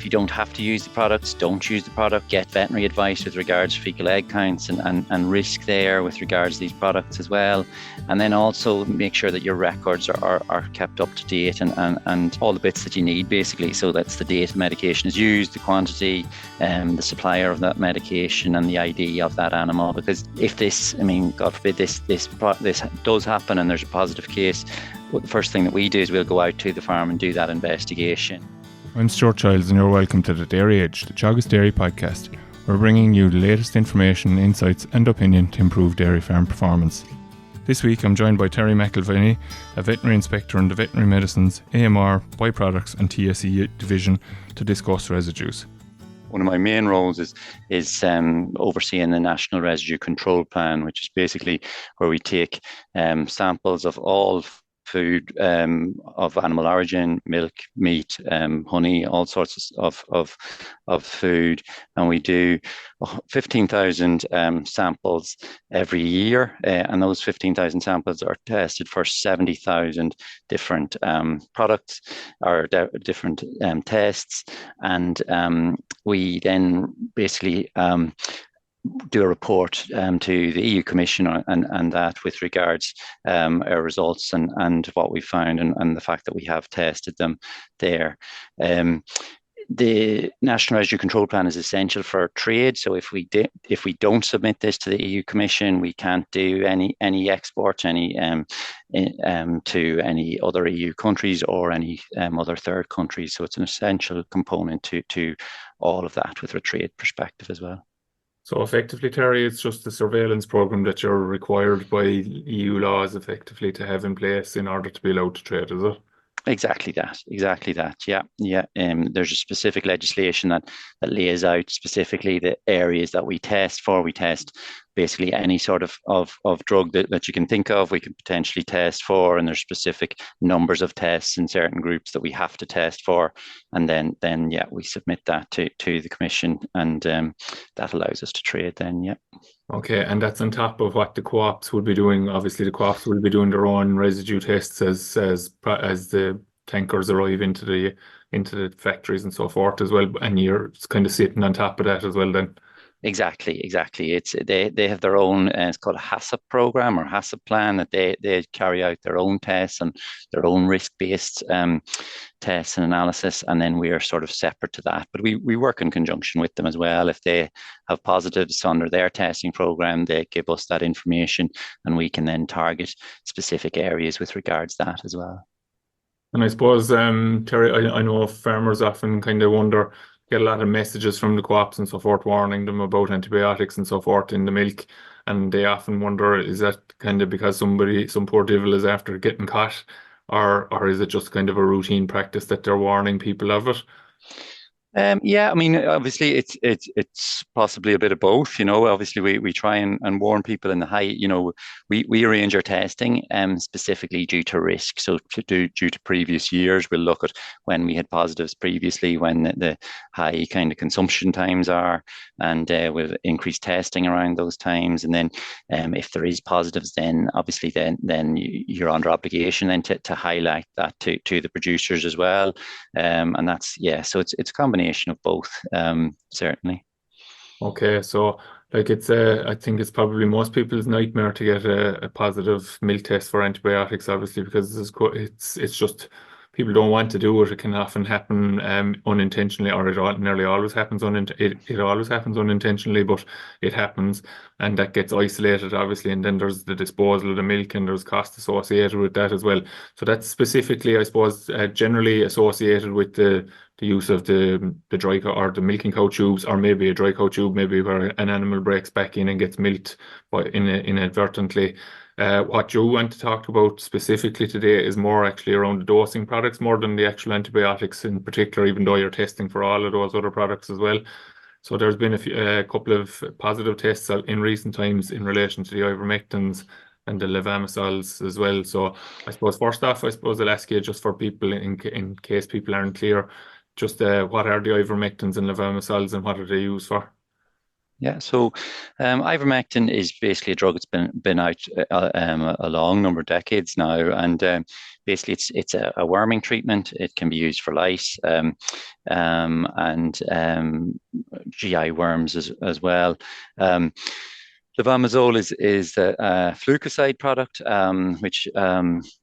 you don't have to use the products, don't use the product. Get veterinary advice with regards to fecal egg counts and risk there with regards to these products as well. And then also make sure that your records are kept up to date and all the bits that you need, basically. So that's the date the medication is used, the quantity, the supplier of that medication, and the ID of that animal. Because if this, I mean, God forbid, this does happen and there's a positive case, well, the first thing that we do is we'll go out to the farm and do that investigation. I'm Stuart Childs and you're welcome to the Dairy Edge, the Teagasc Dairy podcast. We're bringing you the latest information, insights and opinion to improve dairy farm performance. This week I'm joined by Terry McElvaney, a Veterinary Inspector in the Veterinary Medicines, AMR, Byproducts and TSE Division, to discuss residues. One of my main roles is overseeing the National Residue Control Plan, which is basically where we take samples of all food of animal origin, milk, meat, honey, all sorts of food, and we do 15,000 samples every year, and those 15,000 samples are tested for 70,000 different products or different tests, and we then basically do a report to the EU Commission and that with regards our results and what we found and the fact that we have tested them there. The National Residue Control Plan is essential for trade. So if we don't submit this to the EU Commission, we can't do any exports to any other EU countries or any other third countries. So it's an essential component to all of that with a trade perspective as well. So effectively, Terry, it's just the surveillance program that you're required by EU laws effectively to have in place in order to be allowed to trade, is it? Exactly that. Yeah. There's a specific legislation that lays out specifically the areas that we test for. We test basically any sort of drug that you can think of, we can potentially test for, and there's specific numbers of tests in certain groups that we have to test for, and then we submit that to the Commission, and that allows us to trade then. Yeah. Okay, and that's on top of what the co-ops will be doing. Obviously, the co-ops will be doing their own residue tests as the tankers arrive into the factories and so forth as well. And you're kind of sitting on top of that as well then. Exactly. It's they have their own. It's called a HACCP program or HACCP plan that they carry out their own tests and their own risk-based tests and analysis, and then we are sort of separate to that. But we work in conjunction with them as well. If they have positives under their testing program, they give us that information, and we can then target specific areas with regards to that as well. And I suppose, Terry, I know farmers often kind of wonder, get a lot of messages from the co-ops and so forth warning them about antibiotics and so forth in the milk, and they often wonder, is that kind of because some poor devil is after getting caught, or is it just kind of a routine practice that they're warning people of it? Yeah, I mean, obviously it's possibly a bit of both. Obviously we try and warn people in the height. We arrange our testing specifically due to risk. So due to previous years, we'll look at when we had positives previously, when the high kind of consumption times are, and we'll increase testing around those times. And then if there is positives, then obviously then you're under obligation then to highlight that to the producers as well. And that's, so it's a combination of both, certainly. Okay, so like I think it's probably most people's nightmare to get a positive milk test for antibiotics, obviously, because it's just people don't want to do it. It can often happen unintentionally, or it nearly always happens it always happens unintentionally, but it happens, and that gets isolated, obviously, and then there's the disposal of the milk, and there's costs associated with that as well. So that's specifically, I suppose, generally associated with the use of the dry cow or the milking cow tubes, or maybe a dry cow tube, maybe where an animal breaks back in and gets milked inadvertently. What you want to talk about specifically today is more actually around the dosing products, more than the actual antibiotics in particular, even though you're testing for all of those other products as well. So there's been a couple of positive tests in recent times in relation to the ivermectins and the levamisoles as well. So I suppose first off, I'll ask you, just for people, in case people aren't clear, just what are the ivermectins and levamisoles and what are they used for? Yeah, so ivermectin is basically a drug that's been out a long number of decades now, and basically it's a worming treatment. It can be used for lice and GI worms as well. Um, Levamisole is a flukicide product, which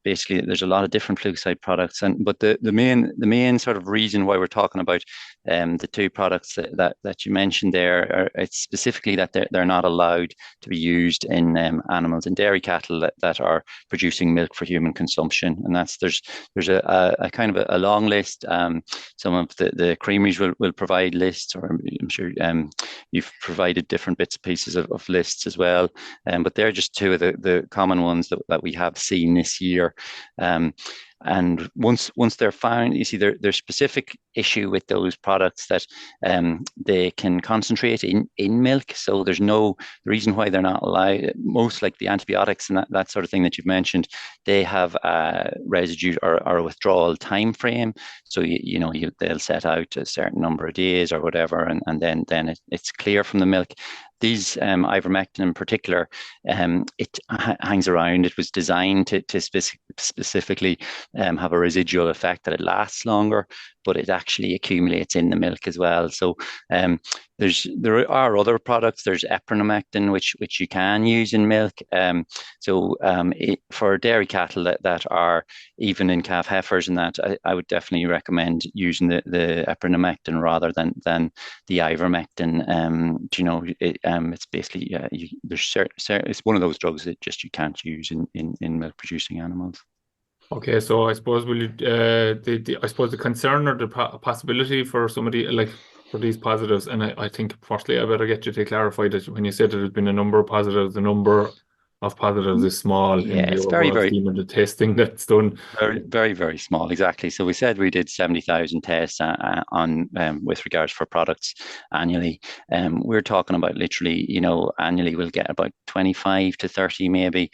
basically there's a lot of different flukicide products, and but the main sort of reason why we're talking about the two products that you mentioned there are it's specifically that they're not allowed to be used in animals and dairy cattle that are producing milk for human consumption, and there's a kind of a long list. Some of the creameries will provide lists, or I'm sure you've provided different bits and pieces of lists as well. But they're just two of the common ones that we have seen this year. Um, and once they're found, you see there's specific issue with those products that they can concentrate in milk. So there's no reason why they're not allowed. Most like the antibiotics and that sort of thing that you've mentioned, they have a residue or a withdrawal time frame. So they'll set out a certain number of days or whatever, and then it's clear from the milk. These ivermectin in particular, it hangs around. It was designed to specifically have a residual effect that it lasts longer, but it actually accumulates in the milk as well. So there are other products. There's epinomectin, which you can use in milk. For dairy cattle that are even in calf heifers, and that I would definitely recommend using the epinomectin rather than the ivermectin. It's basically it's one of those drugs that just you can't use in milk producing animals. Okay, so I suppose will you, I suppose the concern or the possibility for somebody like for these positives, and I think firstly I better get you to clarify that when you said that there's been a number of positives, the number of positives is small in Yeah, the it's very, overall very, scheme of the testing that's done. very, very, very small. Exactly. So we said we did 70,000 tests on with regards for products annually. We're talking about literally, annually we'll get about 25 to 30 maybe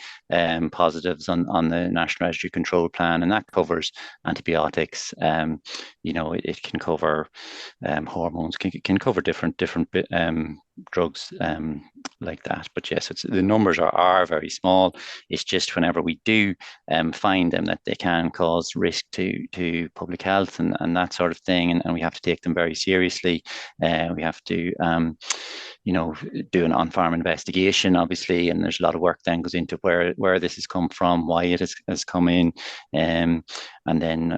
positives on the National Residue Control Plan, and that covers antibiotics. It can cover hormones, can cover different drugs like that. But yes, the numbers are very small. It's just whenever we do find them that they can cause risk to public health and that sort of thing, and we have to take them very seriously. We have to do an on-farm investigation, obviously, and there's a lot of work then goes into where this has come from, why it has come in, and then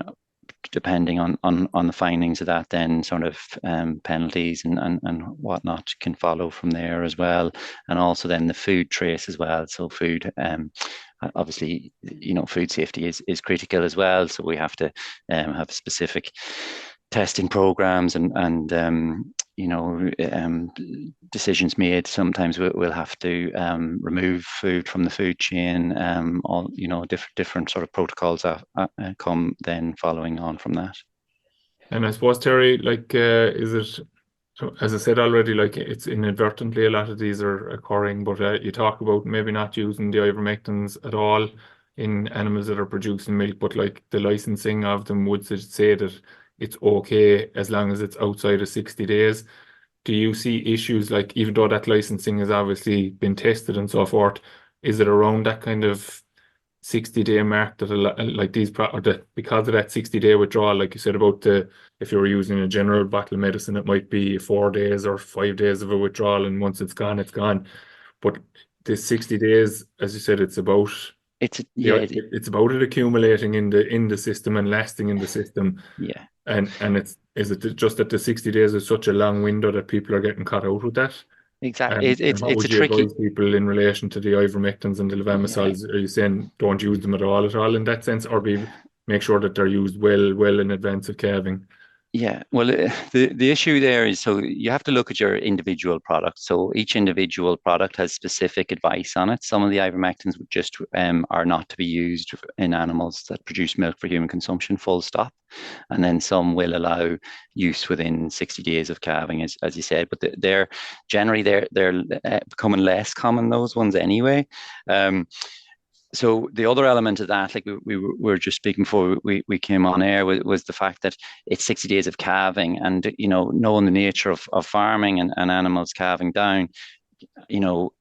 depending on the findings of that, then sort of penalties and whatnot can follow from there as well. And also then the food trace as well. So food, obviously, food safety is critical as well. So we have to have specific testing programs and decisions made. Sometimes we'll have to remove food from the food chain. All different sort of protocols come then following on from that. And I suppose, Terry, like, is it, as I said already, like it's inadvertently a lot of these are occurring, but you talk about maybe not using the ivermectins at all in animals that are producing milk, but like the licensing of them would say that it's okay as long as it's outside of 60 days. Do you see issues like, even though that licensing has obviously been tested and so forth, is it around that kind of 60-day mark that like these because of that 60-day withdrawal, like you said about if you were using a general bottle of medicine, it might be 4 days or 5 days of a withdrawal, and once it's gone, it's gone. But this 60 days, as you said, it's about it's about it accumulating in the system and lasting in the system. Yeah. And is it just that the 60 days is such a long window that people are getting caught out with that? Exactly. And what It's would a you tricky. advise people in relation to the ivermectins and the Yeah. levamisoles? Are you saying don't use them at all in that sense, or make sure that they're used well in advance of calving? Yeah, well, the issue there is, so you have to look at your individual product. So each individual product has specific advice on it. Some of the ivermectins would just are not to be used in animals that produce milk for human consumption, full stop. And then some will allow use within 60 days of calving, as you said. But they're generally they're becoming less common, those ones anyway. So the other element of that, like we were just speaking before we came on air, was the fact that it's 60 days of calving, and knowing the nature of farming and animals calving down,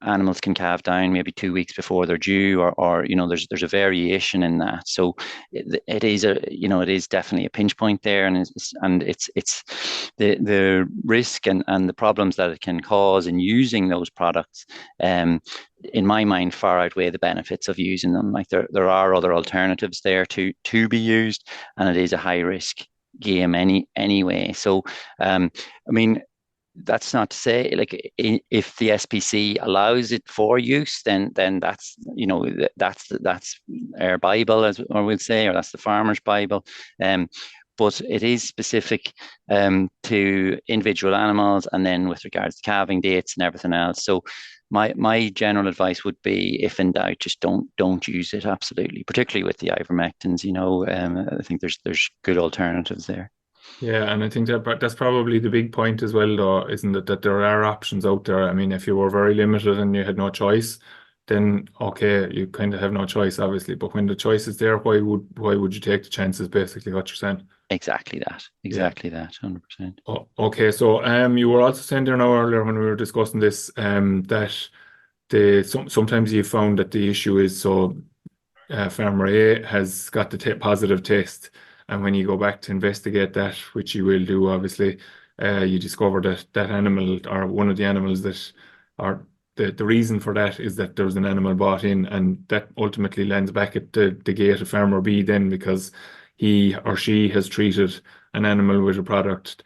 animals can calve down maybe 2 weeks before they're due, or there's a variation in that. So it is it is definitely a pinch point there, and it's the risk and the problems that it can cause in using those products. In my mind, far outweigh the benefits of using them. Like there are other alternatives there to be used, and it is a high risk game anyway. So, I mean, that's not to say, like, if the SPC allows it for use, then that's our Bible, as I would say, or that's the farmer's Bible. But it is specific to individual animals, and then with regards to calving dates and everything else. So my general advice would be, if in doubt, just don't use it. Absolutely, particularly with the ivermectins. I think there's good alternatives there. Yeah, and I think that's probably the big point as well, though, isn't it? That there are options out there. I mean, if you were very limited and you had no choice, then okay, you kind of have no choice, obviously. But when the choice is there, why would you take the chances? Basically, what you're saying. Exactly that. Yeah. Exactly that. 100%. Oh, okay. So, you were also saying there now earlier when we were discussing this, that sometimes you found that the issue is so farmer A has got the positive test, and when you go back to investigate that, which you will do, obviously, you discover that that animal, or one of the animals that are the reason for that, is that there was an animal bought in, and that ultimately lands back at the gate of farmer B then, because he or she has treated an animal with a product,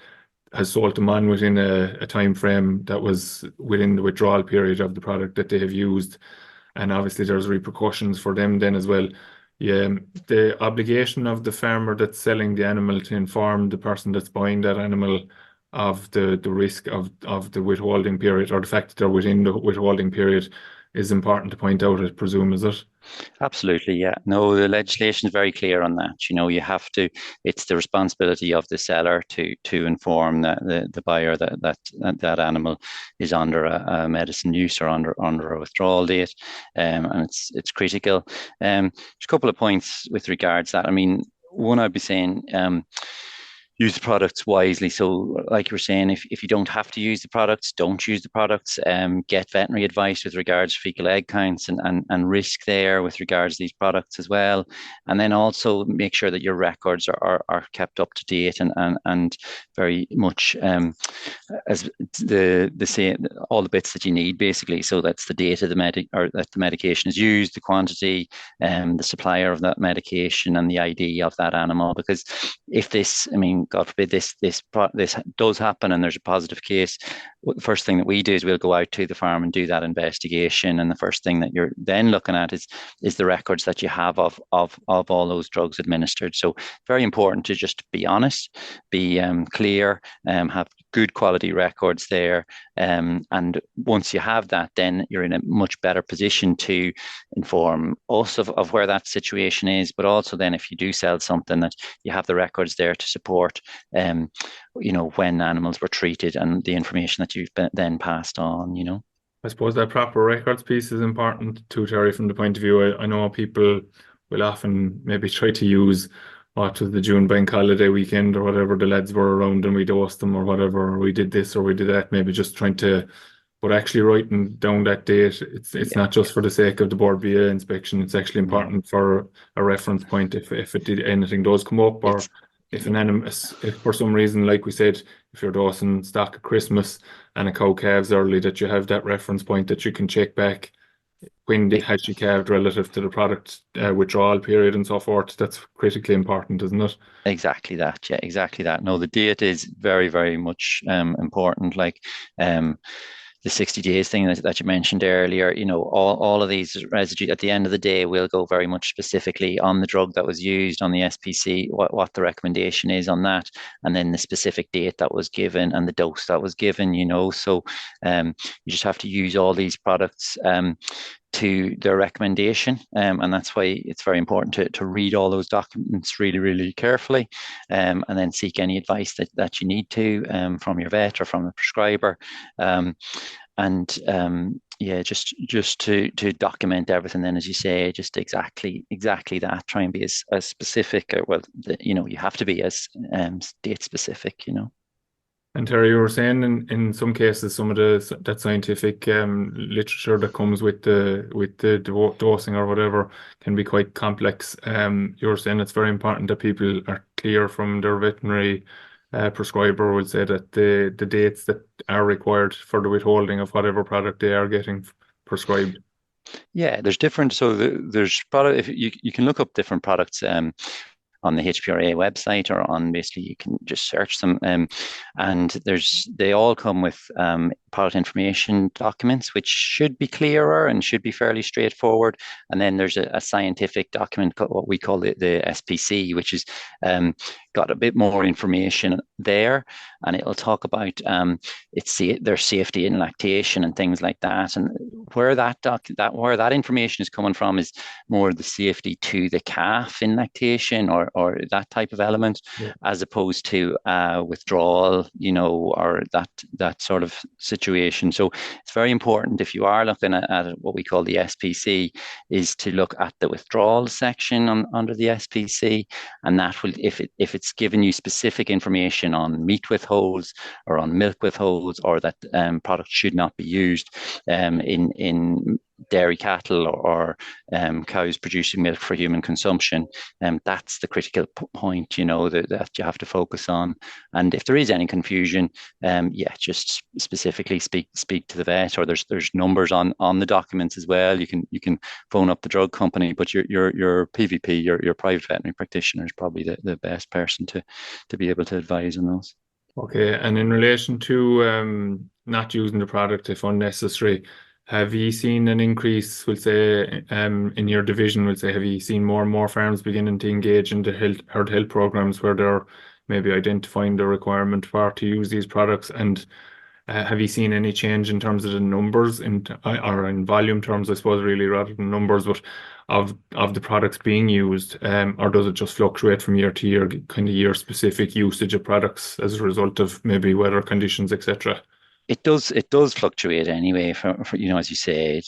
has sold them on within a time frame that was within the withdrawal period of the product that they have used, and obviously there's repercussions for them then as well. Yeah, the obligation of the farmer that's selling the animal to inform the person that's buying that animal of the risk of the withholding period, or the fact that they're within the withholding period, is important to point out, I presume, is it? Absolutely, yeah. No, the legislation is very clear on that. You have to. It's the responsibility of the seller to inform the buyer that animal is under a medicine use, or under a withdrawal date, and it's critical. There's a couple of points with regards to that. I mean, one, I'd be saying, use the products wisely. So, like you were saying, if you don't have to use the products, don't use the products. Get veterinary advice with regards to fecal egg counts and risk there with regards to these products as well. And then also make sure that your records are kept up to date, and very much as the same, all the bits that you need, basically. So that's the date of or that the medication is used, the quantity, the supplier of that medication, and the ID of that animal. Because if this, I mean, God forbid, this does happen and there's a positive case, the first thing that we do is we'll go out to the farm and do that investigation, and the first thing that you're then looking at is the records that you have of all those drugs administered. So very important to just be honest, be clear, have good quality records there, and once you have that, then you're in a much better position to inform us of where that situation is. But also then, if you do sell something, that you have the records there to support when animals were treated, and the information that you've then passed on. I suppose that proper records piece is important too, Terry, from the point of view. I know people will often maybe try to use what was the June bank holiday weekend or whatever, the lads were around and we dosed them or whatever, or we did this or we did that, maybe just trying to, but actually writing down that date, it's Yeah. not just for the sake of the board BA inspection, it's actually important for a reference point if anything does come up, or if an animal, if for some reason, like we said, if you're dosing stock at Christmas and a cow calves early, that you have that reference point that you can check back when has she calved relative to the product withdrawal period and so forth. That's critically important, isn't it? Exactly that. Yeah, exactly that. No, the date is very, very much important. Like, the 60 days thing that you mentioned earlier, all of these residues at the end of the day will go very much specifically on the drug that was used, on the SPC, what the recommendation is on that, and then the specific date that was given and the dose that was given. So you just have to use all these products to their recommendation, and that's why it's very important to read all those documents really, really carefully, and then seek any advice that you need to from your vet or from the prescriber. And Yeah, just to document everything. Then, as you say, just exactly that. Try and be as specific. Well, you have to be as date specific. And Terry, you were saying in some cases, some of that scientific literature that comes with the dosing or whatever can be quite complex. You were saying it's very important that people are clear from their veterinary prescriber, will say that the dates that are required for the withholding of whatever product they are getting prescribed. Yeah, there's different. So there's product. If you can look up different products. On the HPRA website or on basically you can just search them and they all come with product information documents which should be clearer and should be fairly straightforward, and then there's a scientific document, what we call the SPC, which is got a bit more information there, and it'll talk about their safety in lactation and things like that, and where that information is coming from is more the safety to the calf in lactation or that type of element, Yeah. as opposed to withdrawal, or that sort of situation. So it's very important, if you are looking at what we call the SPC, is to look at the withdrawal section under the SPC, and that will, if it's giving you specific information on meat withholds or on milk withholds, or that products should not be used in dairy cattle or cows producing milk for human consumption, that's the critical point, that you have to focus on. And if there is any confusion, just specifically speak to the vet, or there's numbers on the documents as well. You can phone up the drug company, but your PVP, your private veterinary practitioner, is probably the best person to be able to advise on those. Okay, and in relation to not using the product if unnecessary, have you seen an increase, we'll say, in your division, we'll say, have you seen more and more farms beginning to engage in the herd health programs where they're maybe identifying the requirement to use these products? And have you seen any change in terms of the numbers or in volume terms, I suppose, really, rather than numbers, but of the products being used, or does it just fluctuate from year to year, kind of year-specific usage of products as a result of maybe weather conditions, etc.? It does fluctuate anyway, for as you say,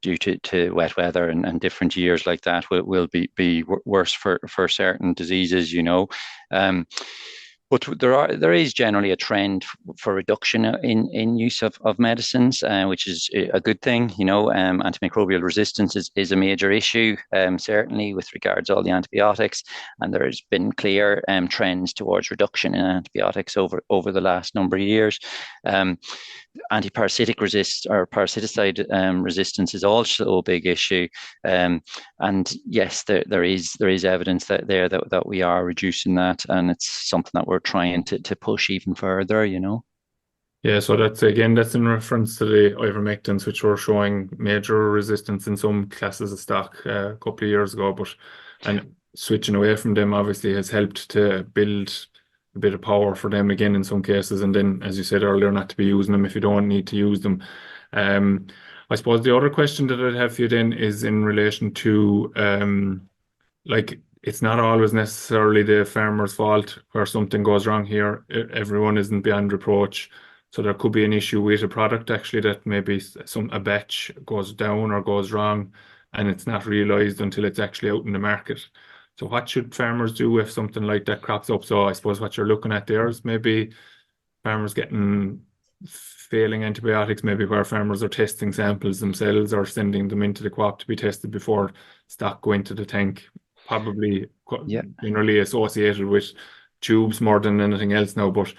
due to wet weather and different years like that will be worse for certain diseases, but there is generally a trend for reduction in use of medicines, which is a good thing. Antimicrobial resistance is a major issue, certainly with regards to all the antibiotics, and there's been clear trends towards reduction in antibiotics over the last number of years. Antiparasitic parasiticide resistance is also a big issue, and yes, there is evidence that we are reducing that, and it's something that we're trying to push even further. Yeah, so that's in reference to the ivermectins, which were showing major resistance in some classes of stock a couple of years ago, and switching away from them obviously has helped to build a bit of power for them again in some cases, and then, as you said earlier, not to be using them if you don't need to use them. I suppose the other question that I'd have for you then is in relation to it's not always necessarily the farmer's fault where something goes wrong here. Everyone isn't beyond reproach. So there could be an issue with a product actually that maybe a batch goes down or goes wrong, and it's not realized until it's actually out in the market. So what should farmers do if something like that crops up? So I suppose what you're looking at there is maybe farmers getting failing antibiotics, maybe where farmers are testing samples themselves or sending them into the co-op to be tested before stock go into the tank, probably generally associated with tubes more than anything else now. But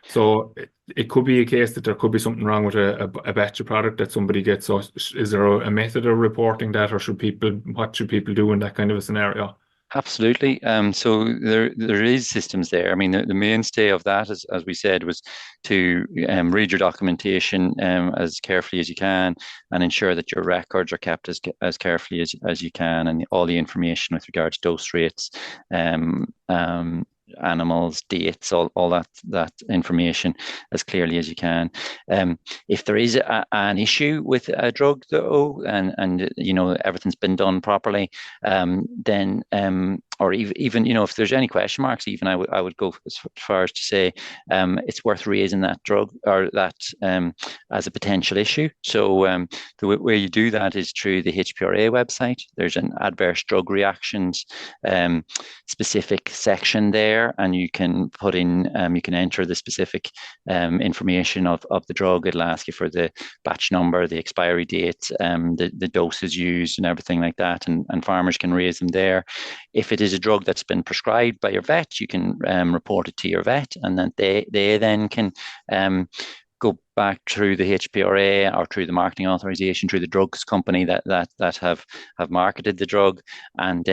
so it could be a case that there could be something wrong with a batch of product that somebody gets. So is there a method of reporting that, or what should people do in that kind of a scenario? Absolutely. So there is systems there. I mean, the mainstay of that, as we said, was to read your documentation as carefully as you can, and ensure that your records are kept as carefully as you can, and all the information with regards to dose rates, animals, dates, all that information as clearly as you can. If there is an issue with a drug though, and everything's been done properly, then or even if there's any question marks, even I would go as far as to say it's worth raising that drug or that as a potential issue. So the way you do that is through the HPRA website. There's an adverse drug reactions specific section there, and you can put in, you can enter the specific information of the drug. It'll ask you for the batch number, the expiry date, the doses used, and everything like that. And farmers can raise them there. If it is a drug that's been prescribed by your vet, you can report it to your vet, and then they then can go back through the HPRA or through the marketing authorization, through the drugs company that have marketed the drug, and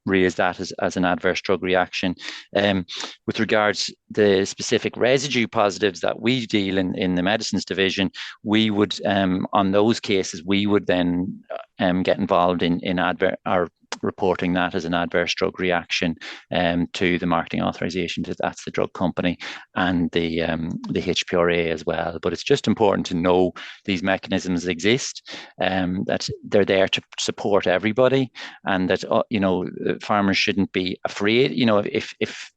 raise that as an adverse drug reaction. With regards the specific residue positives that we deal in the medicines division, we would on those cases we would then get involved in reporting that as an adverse drug reaction to the marketing authorization. That's the drug company and the HPRA as well. But it's just important to know these mechanisms exist, that they're there to support everybody, and that farmers shouldn't be afraid. If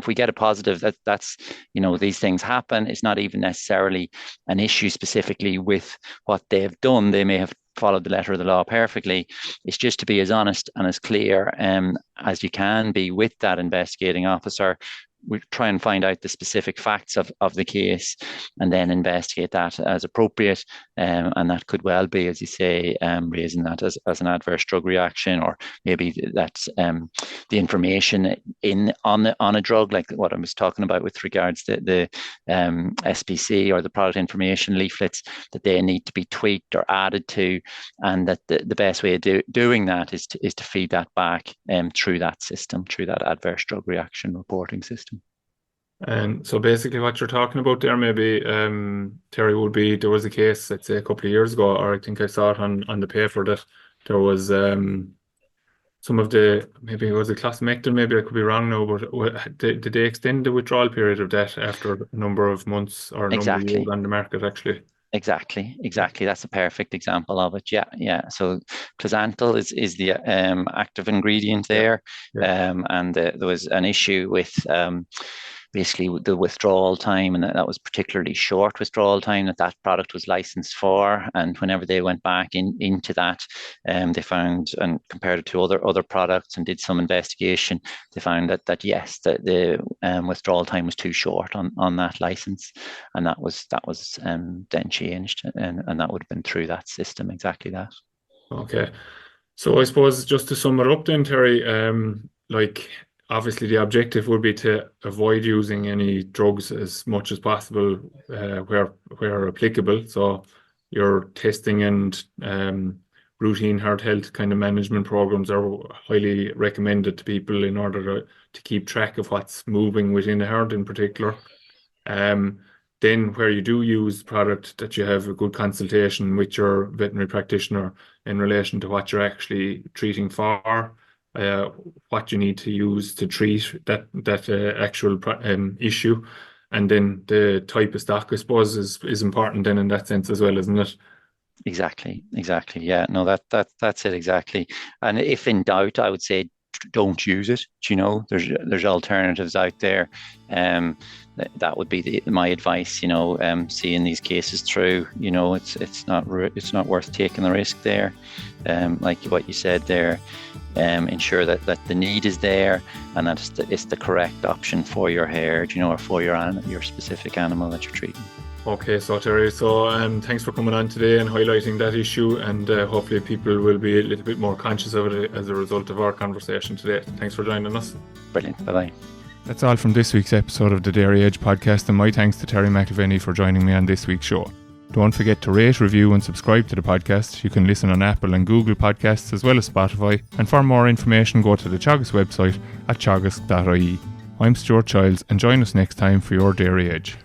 we get a positive, that's these things happen. It's not even necessarily an issue specifically with what they've done. They may have followed the letter of the law perfectly. It's just to be as honest and as clear as you can be with that investigating officer. We try and find out the specific facts of the case and then investigate that as appropriate. And that could well be, as you say, raising that as an adverse drug reaction, or maybe that's the information on a drug, like what I was talking about with regards to the SPC or the product information leaflets, that they need to be tweaked or added to, and that the best way of doing that is to feed that back through that system, through that adverse drug reaction reporting system. And so basically what you're talking about there, maybe, Terry, would be, there was a case, let's say a couple of years ago, or I think I saw it on the paper, that there was some of the, maybe it was a Ivermectin, maybe I could be wrong now, but did they extend the withdrawal period of that after a number of months or a number of years on the market, actually? Exactly. That's a perfect example of it. Yeah. So Closantel is the active ingredient there, and there was an issue with basically the withdrawal time, and that was particularly short withdrawal time that product was licensed for. And whenever they went back into that, they found, and compared it to other products and did some investigation, they found that yes, the withdrawal time was too short on that license, and that was then changed, and that would have been through that system, exactly that. Okay, so I suppose just to sum it up then, Terry, obviously the objective would be to avoid using any drugs as much as possible where applicable. So your testing and routine heart health kind of management programs are highly recommended to people in order to keep track of what's moving within the herd in particular. Then where you do use product, that you have a good consultation with your veterinary practitioner in relation to what you're actually treating for, what you need to use to treat that actual issue, and then the type of stock, I suppose, is important then in that sense as well, isn't it? Exactly. Yeah, no, that's it exactly. And if in doubt, I would say don't use it. There's alternatives out there. That would be my advice. Seeing these cases through. It's not worth taking the risk there. Like what you said there, ensure that the need is there, and that it's the correct option for your herd, or for your specific animal that you're treating. Okay, so Terry, thanks for coming on today and highlighting that issue, and hopefully people will be a little bit more conscious of it as a result of our conversation today. Thanks for joining us. Brilliant. Bye-bye. That's all from this week's episode of the Dairy Edge podcast, and my thanks to Terry McElvaney for joining me on this week's show. Don't forget to rate, review and subscribe to the podcast. You can listen on Apple and Google Podcasts as well as Spotify, and for more information go to the Teagasc website at teagasc.ie. I'm Stuart Childs, and join us next time for your Dairy Edge.